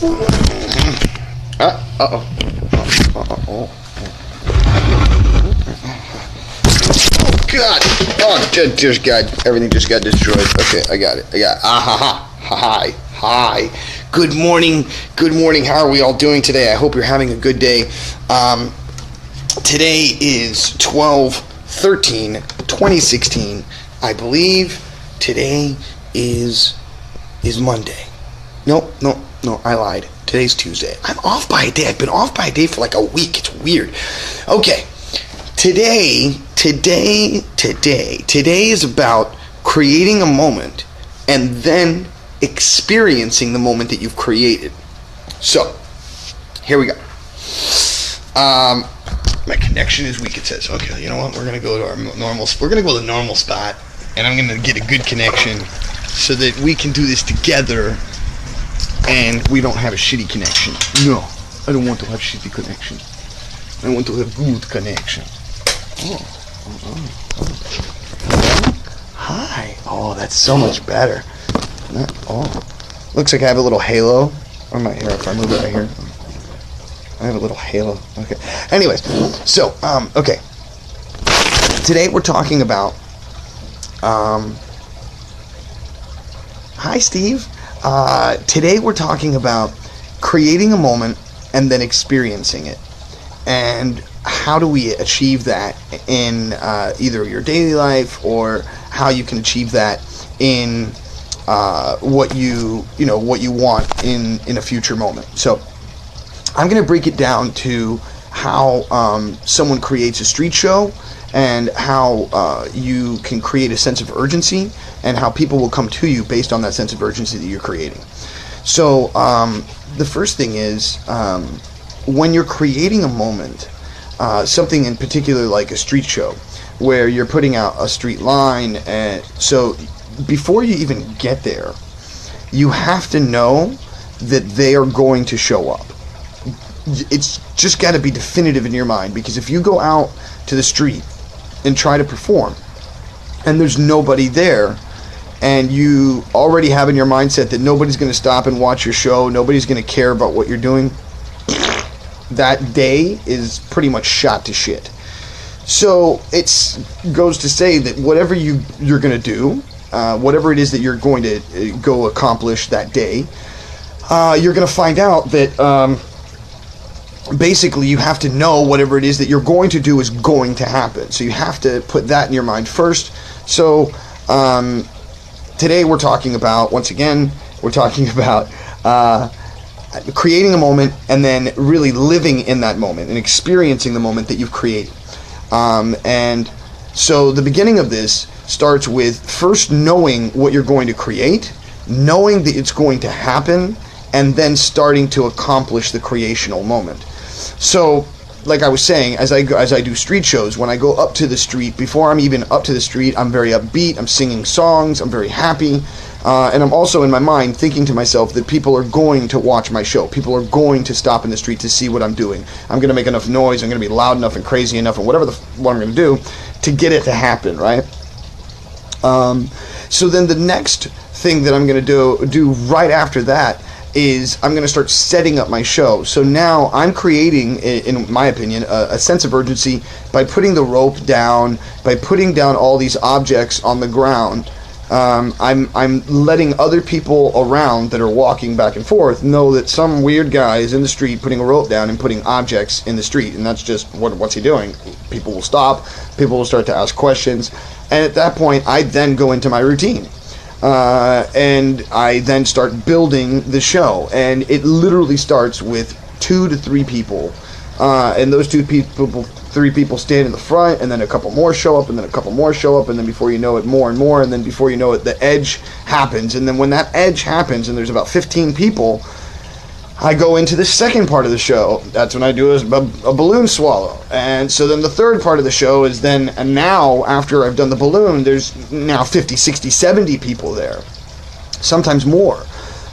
God! Oh, everything just got destroyed. Okay, I got it. Hi. Good morning. How are we all doing today? I hope you're having a good day. Today is 12/13/2016. I believe today is Monday. No, I lied. Today's Tuesday. I'm off by a day. I've been off by a day for like a week. It's weird. Okay. Today is about creating a moment and then experiencing the moment that you've created. So, here we go. My connection is weak, it says. Okay, you know what? We're going to go to our normal spot, and I'm going to get a good connection so that we can do this together and we don't have a shitty connection. No, I don't want to have shitty connection. I want to have good connection. Hi. Oh, that's so much better. Looks like I have a little halo on my hair. If I move it right here, I have a little halo. Okay. Anyways, so okay. Today we're talking about. Hi, Steve. Today we're talking about creating a moment and then experiencing it, and how do we achieve that in either your daily life or how you can achieve that in what you want in a future moment. So I'm going to break it down to how someone creates a street show and how you can create a sense of urgency and how people will come to you based on that sense of urgency that you're creating. So the first thing is when you're creating a moment, something in particular like a street show where you're putting out a street line, and so before you even get there you have to know that they are going to show up. It's just got to be definitive in your mind, because if you go out to the street and try to perform and there's nobody there, and you already have in your mindset that nobody's going to stop and watch your show, nobody's going to care about what you're doing, that day is pretty much shot to shit. So it goes to say that whatever you're going to do, whatever it is that you're going to go accomplish that day, you're going to find out that basically you have to know whatever it is that you're going to do is going to happen. So you have to put that in your mind first. So today we're talking about, once again, creating a moment and then really living in that moment and experiencing the moment that you've created. And so the beginning of this starts with first knowing what you're going to create, knowing that it's going to happen, and then starting to accomplish the creational moment. So, like I was saying, as I do street shows, when I go up to the street, before I'm even up to the street, I'm very upbeat, I'm singing songs, I'm very happy, and I'm also in my mind thinking to myself that people are going to watch my show. People are going to stop in the street to see what I'm doing. I'm going to make enough noise, I'm going to be loud enough and crazy enough and what I'm going to do to get it to happen, right? So then the next thing that I'm going to do right after that is I'm going to start setting up my show. So now I'm creating, in my opinion, a sense of urgency by putting the rope down, by putting down all these objects on the ground. I'm letting other people around that are walking back and forth know that some weird guy is in the street putting a rope down and putting objects in the street, and that's just what's he doing. People will stop, people will start to ask questions, and at that point I then go into my routine. And I then start building the show, and it literally starts with 2 to 3 people, and those 3 people stand in the front, and then a couple more show up, and then a couple more show up, and then before you know it, more and more, and then before you know it, the edge happens. And then when that edge happens and there's about 15 people, I go into the second part of the show. That's when I do a balloon swallow. And so then the third part of the show is then, and now after I've done the balloon, there's now 50, 60, 70 people there, sometimes more.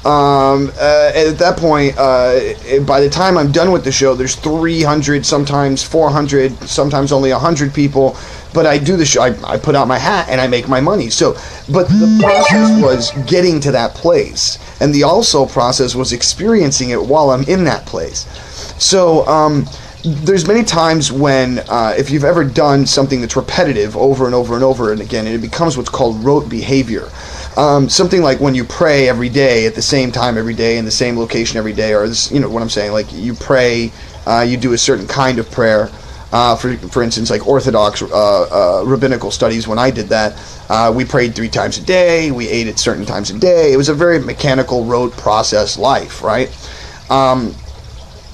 At that point, by the time I'm done with the show, there's 300, sometimes 400, sometimes only 100 people. But I do the show, I put out my hat and I make my money. So, but the process was getting to that place. And the also process was experiencing it while I'm in that place. So, there's many times when, if you've ever done something that's repetitive over and over and over and again, and it becomes what's called rote behavior. Something like when you pray every day at the same time every day in the same location every day, or this, you know what I'm saying, like you pray, you do a certain kind of prayer. For instance, like Orthodox rabbinical studies, when I did that, we prayed 3 times a day, we ate at certain times a day. It was a very mechanical, rote process life, right?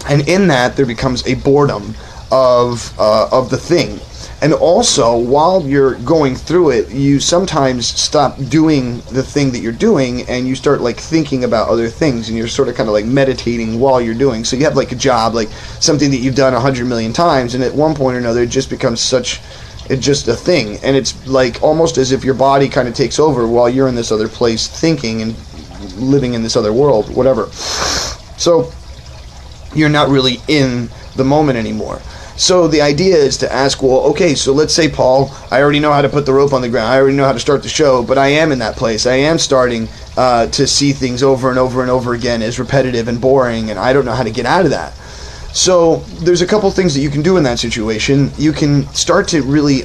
And in that, there becomes a boredom of the thing. And also, while you're going through it, you sometimes stop doing the thing that you're doing, and you start like thinking about other things, and you're sort of kind of like meditating while you're doing. So you have like a job, like something that you've done 100 million times, and at one point or another, it just becomes it's just a thing. And it's like almost as if your body kind of takes over while you're in this other place thinking and living in this other world, whatever. So you're not really in the moment anymore. So the idea is to ask, well, okay, so let's say, Paul, I already know how to put the rope on the ground. I already know how to start the show, but I am in that place. I am starting to see things over and over and over again as repetitive and boring, and I don't know how to get out of that. So there's a couple things that you can do in that situation. You can start to really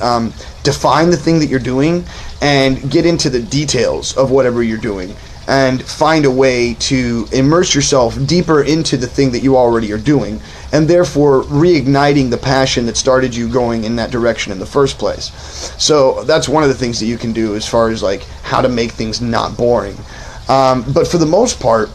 define the thing that you're doing and get into the details of whatever you're doing, and find a way to immerse yourself deeper into the thing that you already are doing, and therefore reigniting the passion that started you going in that direction in the first place. So that's one of the things that you can do as far as like how to make things not boring. But for the most part,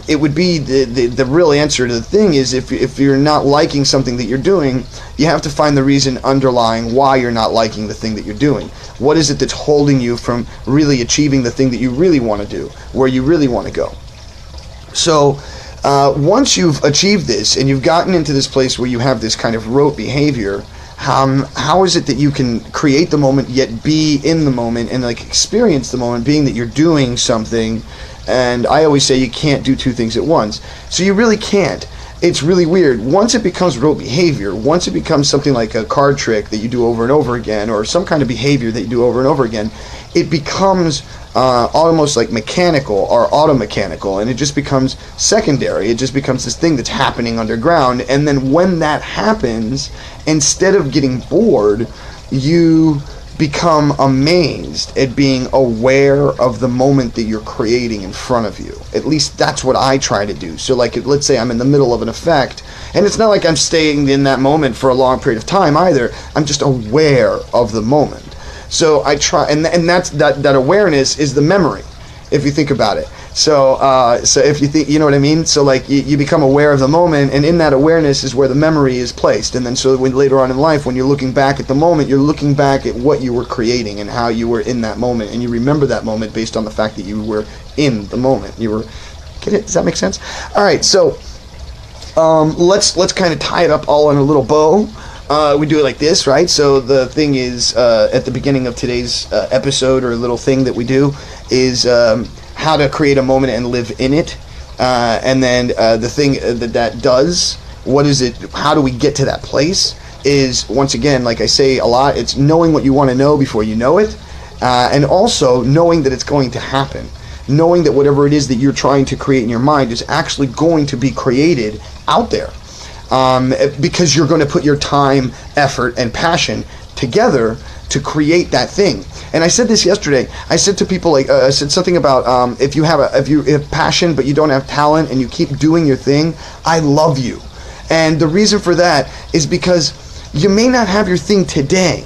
it would be the real answer to the thing is if you're not liking something that you're doing, you have to find the reason underlying why you're not liking the thing that you're doing. What is it that's holding you from really achieving the thing that you really want to do, where you really want to go? So once you've achieved this and you've gotten into this place where you have this kind of rote behavior, how is it that you can create the moment yet be in the moment and like experience the moment, being that you're doing something? And I always say you can't do 2 things at once. So you really can't. It's really weird. Once it becomes rote behavior, once it becomes something like a card trick that you do over and over again, or some kind of behavior that you do over and over again, it becomes almost like mechanical or automechanical, and it just becomes secondary. It just becomes this thing that's happening underground. And then when that happens, instead of getting bored, you become amazed at being aware of the moment that you're creating in front of you. At least that's what I try to do. So like, let's say I'm in the middle of an effect, and it's not like I'm staying in that moment for a long period of time either. I'm just aware of the moment. So I try, and that's that awareness is the memory, if you think about it. So if you think, you know what I mean? So like you become aware of the moment, and in that awareness is where the memory is placed. And then so when later on in life, when you're looking back at the moment, you're looking back at what you were creating and how you were in that moment, and you remember that moment based on the fact that you were in the moment. You were, get it? Does that make sense? All right, so let's kind of tie it up all in a little bow. We do it like this, right? So the thing is, at the beginning of today's episode, or a little thing that we do, is how to create a moment and live in it. And then the thing that does, what is it, how do we get to that place, is, once again, like I say a lot, it's knowing what you want to know before you know it, and also knowing that it's going to happen. Knowing that whatever it is that you're trying to create in your mind is actually going to be created out there. Because you're going to put your time, effort, and passion together to create that thing. And I said this yesterday. I said to people, like, I said something about if you have passion but you don't have talent and you keep doing your thing, I love you. And the reason for that is because you may not have your thing today,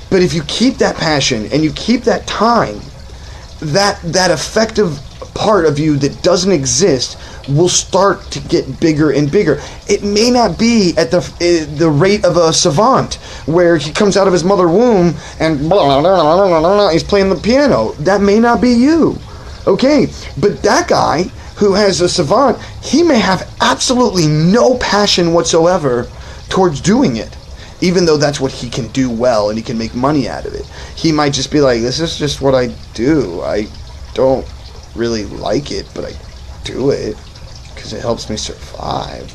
but if you keep that passion and you keep that time, that effective part of you that doesn't exist will start to get bigger and bigger. It may not be at the rate of a savant, where he comes out of his mother womb and blah, blah, blah, blah, he's playing the piano. That may not be you. Okay, but that guy who has a savant, he may have absolutely no passion whatsoever towards doing it, even though that's what he can do well and he can make money out of it. He might just be like, this is just what I do. I don't really like it, but I do it because it helps me survive.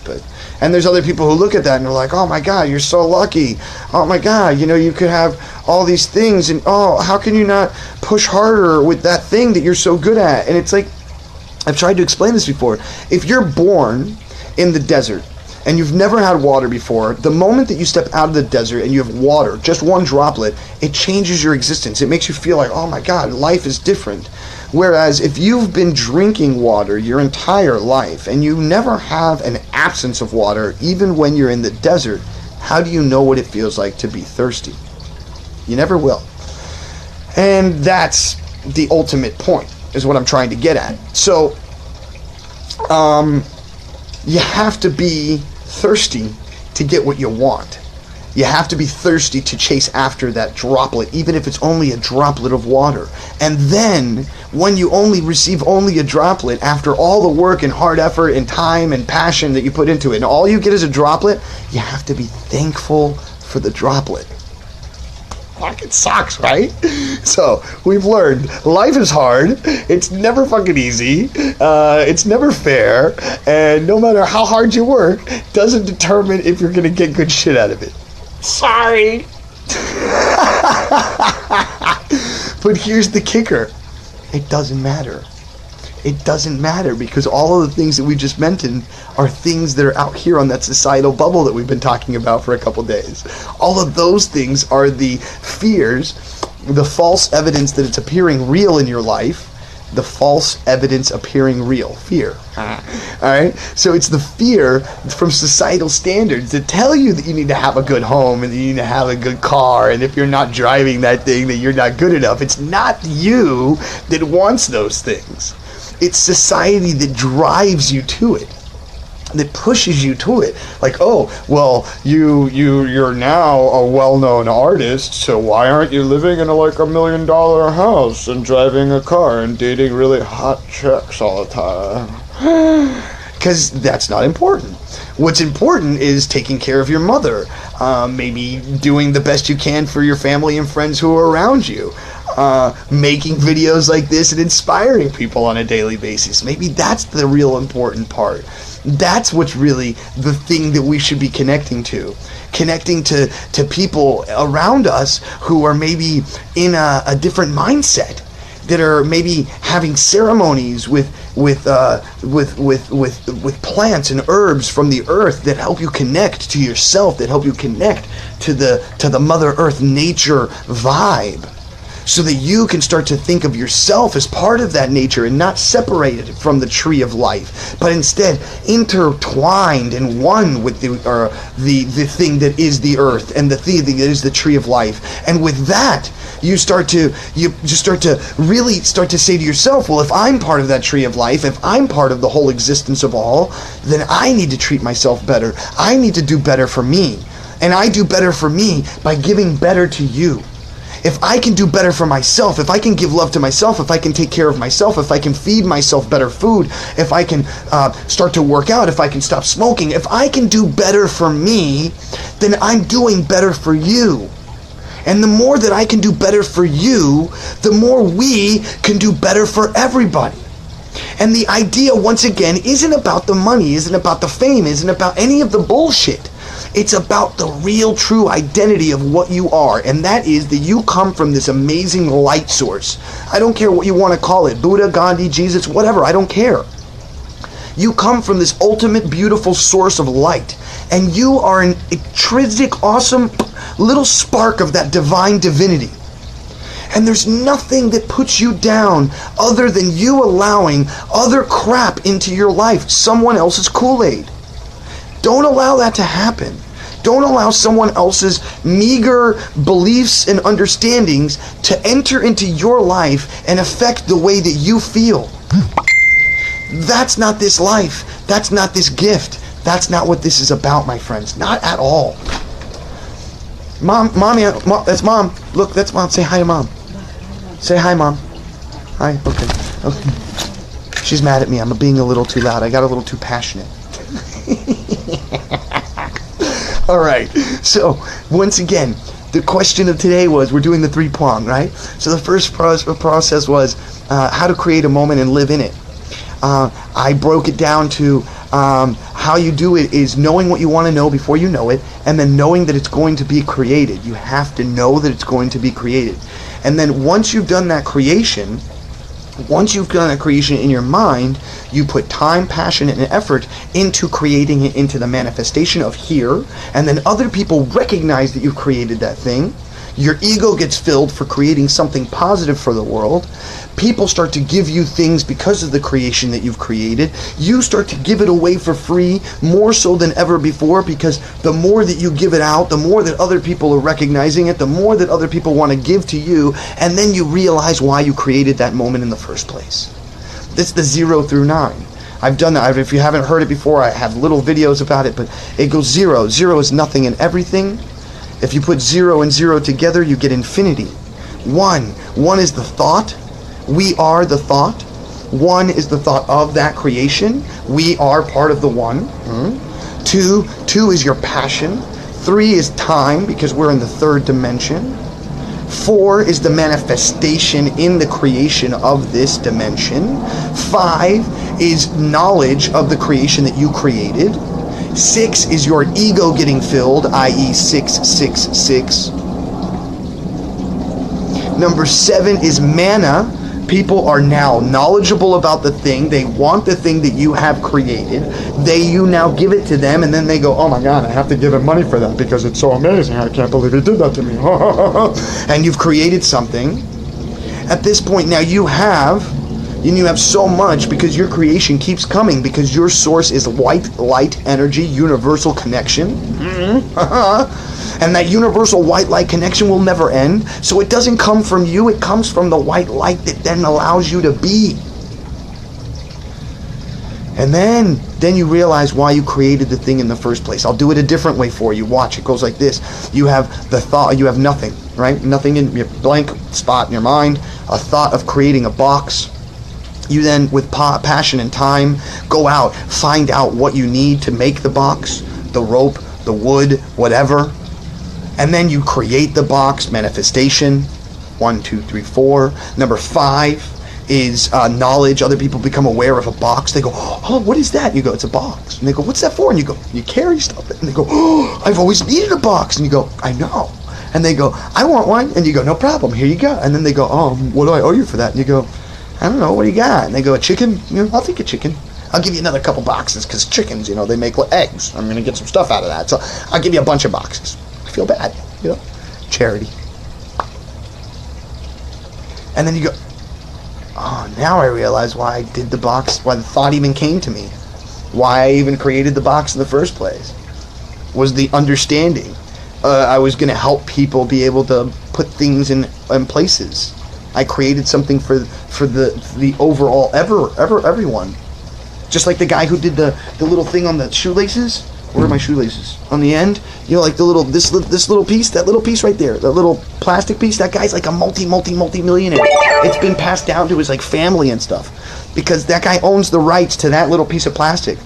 And there's other people who look at that and they're like, oh my God, you're so lucky. Oh my God, you could have all these things, and how can you not push harder with that thing that you're so good at? And it's like, I've tried to explain this before. If you're born in the desert and you've never had water before, the moment that you step out of the desert and you have water, just one droplet, it changes your existence. It makes you feel like, oh my God, life is different. Whereas if you've been drinking water your entire life and you never have an absence of water, even when you're in the desert, how do you know what it feels like to be thirsty? You never will. And that's the ultimate point, is what I'm trying to get at. So, you have to be thirsty to get what you want. You have to be thirsty to chase after that droplet, even if it's only a droplet of water. And then, when you only receive only a droplet, after all the work and hard effort and time and passion that you put into it, and all you get is a droplet, you have to be thankful for the droplet. Fucking sucks, right? So, we've learned life is hard, it's never fucking easy, it's never fair, and no matter how hard you work, doesn't determine if you're gonna get good shit out of it. Sorry. But here's the kicker. It doesn't matter. It doesn't matter, because all of the things that we just mentioned are things that are out here on that societal bubble that we've been talking about for a couple days. All of those things are the fears, the false evidence that it's appearing real in your life, the false evidence appearing real. Fear. Alright? So it's the fear from societal standards that tell you that you need to have a good home and that you need to have a good car, and if you're not driving that thing that you're not good enough. It's not you that wants those things. It's society that drives you to it, that pushes you to it. Like, oh, well, you're now a well-known artist, so why aren't you living in a $1 million house and driving a car and dating really hot chicks all the time? Because that's not important. What's important is taking care of your mother, maybe doing the best you can for your family and friends who are around you, making videos like this and inspiring people on a daily basis. Maybe that's the real important part. That's what's really the thing that we should be connecting to people around us who are maybe in a different mindset, that are maybe having ceremonies with plants and herbs from the earth that help you connect to yourself, that help you connect to the Mother Earth nature vibe, so that you can start to think of yourself as part of that nature and not separated from the tree of life, but instead intertwined and one with the thing that is the earth and the thing that is the tree of life. And with that, you start to really start to say to yourself, well, if I'm part of that tree of life, if I'm part of the whole existence of all, then I need to treat myself better. I need to do better for me. And I do better for me by giving better to you. If I can do better for myself, if I can give love to myself, if I can take care of myself, if I can feed myself better food, if I can start to work out, if I can stop smoking, if I can do better for me, then I'm doing better for you. And the more that I can do better for you, the more we can do better for everybody. And the idea, once again, isn't about the money, isn't about the fame, isn't about any of the bullshit. It's about the real, true identity of what you are, and that is that you come from this amazing light source. I don't care what you want to call it, Buddha, Gandhi, Jesus, whatever, I don't care. You come from this ultimate, beautiful source of light, and you are an intrinsic, awesome little spark of that divine divinity. And there's nothing that puts you down other than you allowing other crap into your life, someone else's Kool-Aid. Don't allow that to happen. Don't allow someone else's meager beliefs and understandings to enter into your life and affect the way that you feel. That's not this life. That's not this gift. That's not what this is about, my friends. Not at all. Mommy, that's Mom. Look, that's Mom. Say hi to Mom. Say hi, Mom. Hi, okay. She's mad at me. I'm being a little too loud. I got a little too passionate. All right, so once again, the question of today was, we're doing the 3-prong, right? So the first process was how to create a moment and live in it. I broke it down to how you do it is knowing what you want to know before you know it, and then knowing that it's going to be created. You have to know that it's going to be created. And then once you've done that creation, in your mind, you put time, passion, and effort into creating it into the manifestation of here, and then other people recognize that you've created that thing. Your ego gets filled for creating something positive for the world. People start to give you things because of the creation that you've created. You start to give it away for free, more so than ever before, because the more that you give it out, the more that other people are recognizing it, the more that other people want to give to you, and then you realize why you created that moment in the first place. That's the 0 through 9. I've done that. If you haven't heard it before, I have little videos about it, but it goes 0. 0 is nothing and everything. If you put 0 and 0 together, you get infinity. 1 is the thought. We are the thought. 1 is the thought of that creation. We are part of the 1. 2 is your passion. 3 is time, because we're in the 3rd dimension. 4 is the manifestation in the creation of this dimension. 5 is knowledge of the creation that you created. 6 is your ego getting filled, i.e. 666. Number 7 is mana. People are now knowledgeable about the thing. They want the thing that you have created. You now give it to them, and then they go, oh my God, I have to give him money for that because it's so amazing. I can't believe he did that to me. And you've created something. At this point now you have so much, because your creation keeps coming, because your source is white light energy, universal connection. And that universal white light connection will never end. So it doesn't come from you, it comes from the white light that then allows you to be. And then you realize why you created the thing in the first place. I'll do it a different way for you. Watch, it goes like this. You have the thought, you have nothing, right? Nothing in your blank spot in your mind, a thought of creating a box. You then, with passion and time, go out, find out what you need to make the box, the rope, the wood, whatever. And then you create the box, manifestation. 1, 2, 3, 4. Number 5 is knowledge. Other people become aware of a box. They go, oh, what is that? And you go, it's a box. And they go, what's that for? And you go, you carry stuff. And they go, oh, I've always needed a box. And you go, I know. And they go, I want one. And you go, no problem, here you go. And then they go, oh, what do I owe you for that? And you go, I don't know, what do you got? And they go, a chicken? I'll take a chicken. I'll give you another couple boxes, because chickens, they make eggs. I'm going to get some stuff out of that. So I'll give you a bunch of boxes. I feel bad, charity. And then you go, oh, now I realize why I did the box, why the thought even came to me. Why I even created the box in the first place. Was the understanding. I was going to help people be able to put things in places. I created something for the overall everyone. Just like the guy who did the little thing on the shoelaces. Where are my shoelaces? On the end, like the little this little piece, that little piece right there, that little plastic piece. That guy's like a multi-millionaire. It's been passed down to his family and stuff, because that guy owns the rights to that little piece of plastic.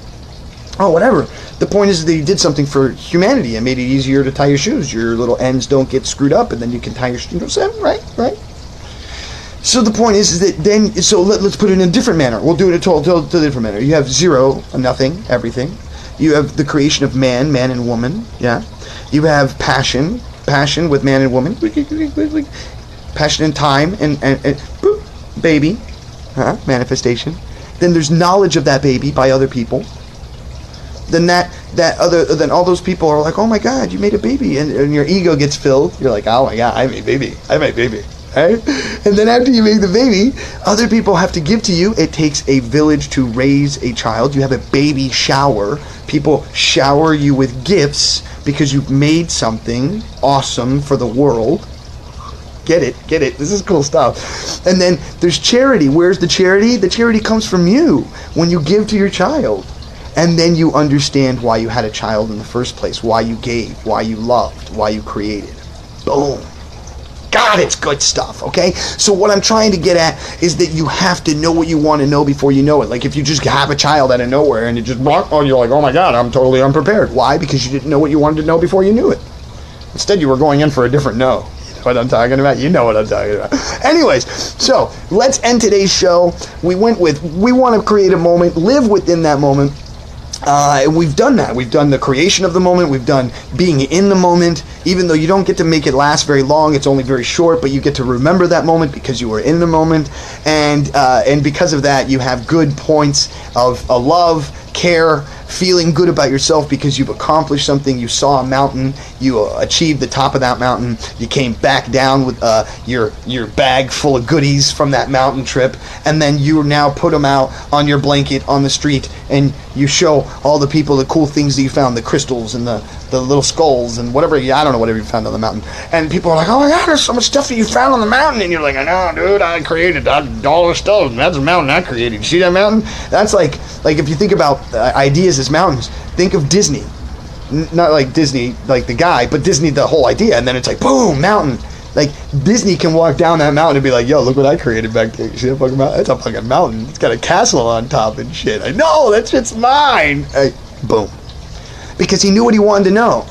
Oh, whatever. The point is that he did something for humanity and made it easier to tie your shoes. Your little ends don't get screwed up, and then you can tie your shoes. Right. So the point is that then, let's put it in a different manner. We'll do it in a different manner. You have 0, nothing, everything. You have the creation of man and woman, yeah. You have passion with man and woman. Passion and time, and boop, baby, manifestation. Then there's knowledge of that baby by other people. Then then all those people are like, oh my God, you made a baby, and your ego gets filled. You're like, oh my God, I made baby. Right? And then after you make the baby, other people have to give to you. It takes a village to raise a child. You have a baby shower. People shower you with gifts because you've made something awesome for the world. Get it. This is cool stuff. And then there's charity. Where's the charity? The charity comes from you when you give to your child. And then you understand why you had a child in the first place, why you gave, why you loved, why you created. Boom. God, it's good stuff, okay? So what I'm trying to get at is that you have to know what you want to know before you know it. Like if you just have a child out of nowhere and you just you're like, oh my God, I'm totally unprepared. Why? Because you didn't know what you wanted to know before you knew it. Instead, you were going in for a different no. what I'm talking about. You know what I'm talking about. Anyways, so let's end today's show. We went with, we want to create a moment, live within that moment. And we've done that. We've done the creation of the moment. We've done being in the moment. Even though you don't get to make it last very long, it's only very short, but you get to remember that moment because you were in the moment. And because of that, you have good points of love, care, feeling good about yourself because you've accomplished something. You saw a mountain, you achieved the top of that mountain, you came back down with your bag full of goodies from that mountain trip, and then you now put them out on your blanket on the street, and you show all the people the cool things that you found, the crystals and the little skulls and whatever, I don't know, whatever you found on the mountain. And people are like, oh my God, there's so much stuff that you found on the mountain. And you're like, I know, dude, I created all the stuff. That's a mountain I created. You see that mountain? That's like if you think about ideas as mountains, think of Disney. Not like Disney, like the guy, but Disney, the whole idea. And then it's like, boom, mountain. Like, Disney can walk down that mountain and be like, yo, look what I created back there. You see that fucking mountain? That's a fucking mountain. It's got a castle on top and shit. I know, that shit's mine. Boom. Because he knew what he wanted to know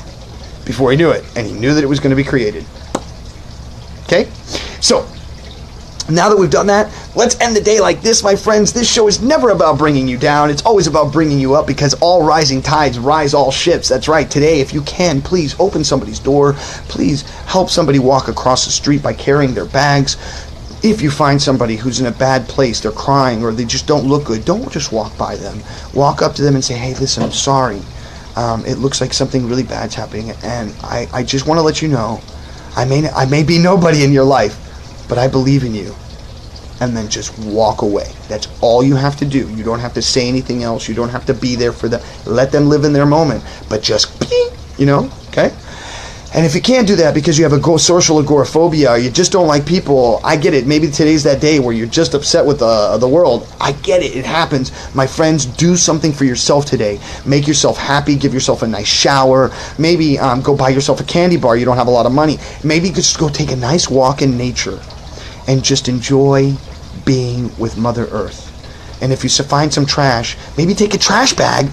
before he knew it. And he knew that it was going to be created. Okay? So, now that we've done that, let's end the day like this, my friends. This show is never about bringing you down. It's always about bringing you up, because all rising tides rise all ships. That's right. Today, if you can, please open somebody's door. Please help somebody walk across the street by carrying their bags. If you find somebody who's in a bad place, they're crying or they just don't look good, don't just walk by them. Walk up to them and say, hey, listen, I'm sorry. It looks like something really bad's happening, and I just want to let you know, I may be nobody in your life, but I believe in you. And then just walk away. That's all you have to do. You don't have to say anything else. You don't have to be there for them. Let them live in their moment, but just, okay? And if you can't do that because you have a social agoraphobia, or you just don't like people, I get it. Maybe today's that day where you're just upset with the world. I get it. It happens. My friends, do something for yourself today. Make yourself happy. Give yourself a nice shower. Maybe go buy yourself a candy bar. You don't have a lot of money. Maybe you could just go take a nice walk in nature and just enjoy being with Mother Earth. And if you find some trash, maybe take a trash bag.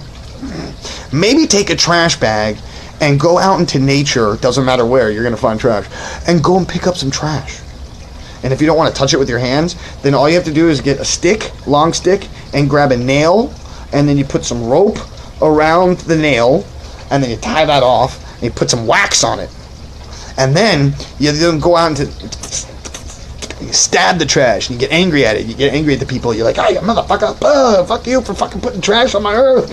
Maybe take a trash bag and go out into nature. Doesn't matter where, you're going to find trash. And go and pick up some trash. And if you don't want to touch it with your hands, then all you have to do is get a stick, long stick, and grab a nail, and then you put some rope around the nail, and then you tie that off, and you put some wax on it. And then you then go out into... You stab the trash, and you get angry at it. You get angry at the people. You're like, hey, motherfucker, fuck you for fucking putting trash on my earth.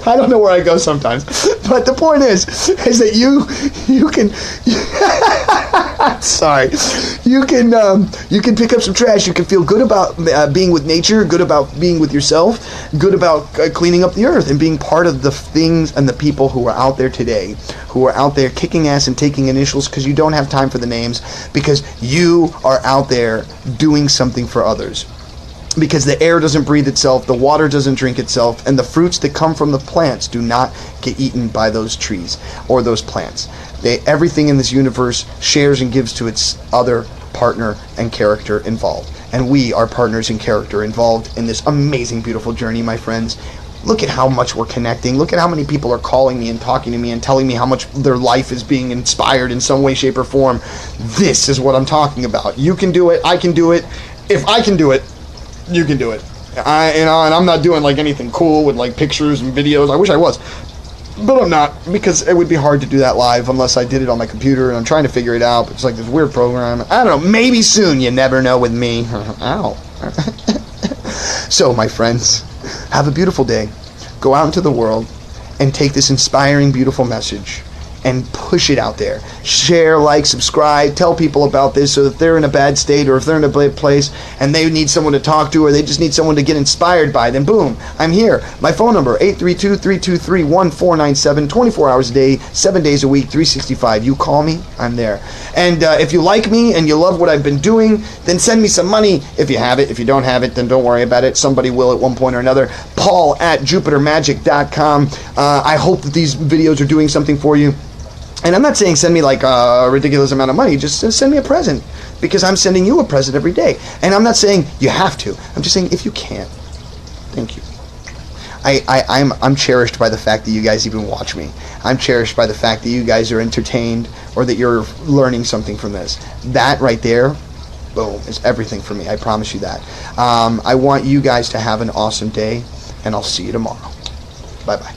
I don't know where I go sometimes, but the point is that you can sorry, you can pick up some trash. You can feel good about being with nature, good about being with yourself, good about cleaning up the earth and being part of the things and the people who are out there today, who are out there kicking ass and taking initials, because you don't have time for the names, because you are out there doing something for others. Because the air doesn't breathe itself, the water doesn't drink itself, and the fruits that come from the plants do not get eaten by those trees or those plants. Everything in this universe shares and gives to its other partner and character involved. And we are partners and character involved in this amazing, beautiful journey, my friends. Look at how much we're connecting. Look at how many people are calling me and talking to me and telling me how much their life is being inspired in some way, shape, or form. This is what I'm talking about. You can do it. I can do it. If I can do it, you can do it. And I'm not doing like anything cool with like pictures and videos. I wish I was, but I'm not, because it would be hard to do that live unless I did it on my computer, and I'm trying to figure it out. It's like this weird program. I don't know. Maybe soon. You never know with me. Ow. So, my friends, have a beautiful day. Go out into the world and take this inspiring, beautiful message and push it out there. Share, like, subscribe, tell people about this so that if they're in a bad state, or if they're in a bad place and they need someone to talk to, or they just need someone to get inspired by, then boom, I'm here. My phone number, 832-323-1497, 24 hours a day, 7 days a week, 365. You call me, I'm there. And if you like me and you love what I've been doing, then send me some money if you have it. If you don't have it, then don't worry about it. Somebody will at one point or another. Paul@jupitermagic.com. I hope that these videos are doing something for you. And I'm not saying send me like a ridiculous amount of money. Just send me a present, because I'm sending you a present every day. And I'm not saying you have to. I'm just saying if you can. Thank you. I'm cherished by the fact that you guys even watch me. I'm cherished by the fact that you guys are entertained or that you're learning something from this. That right there, boom, is everything for me. I promise you that. I want you guys to have an awesome day, and I'll see you tomorrow. Bye-bye.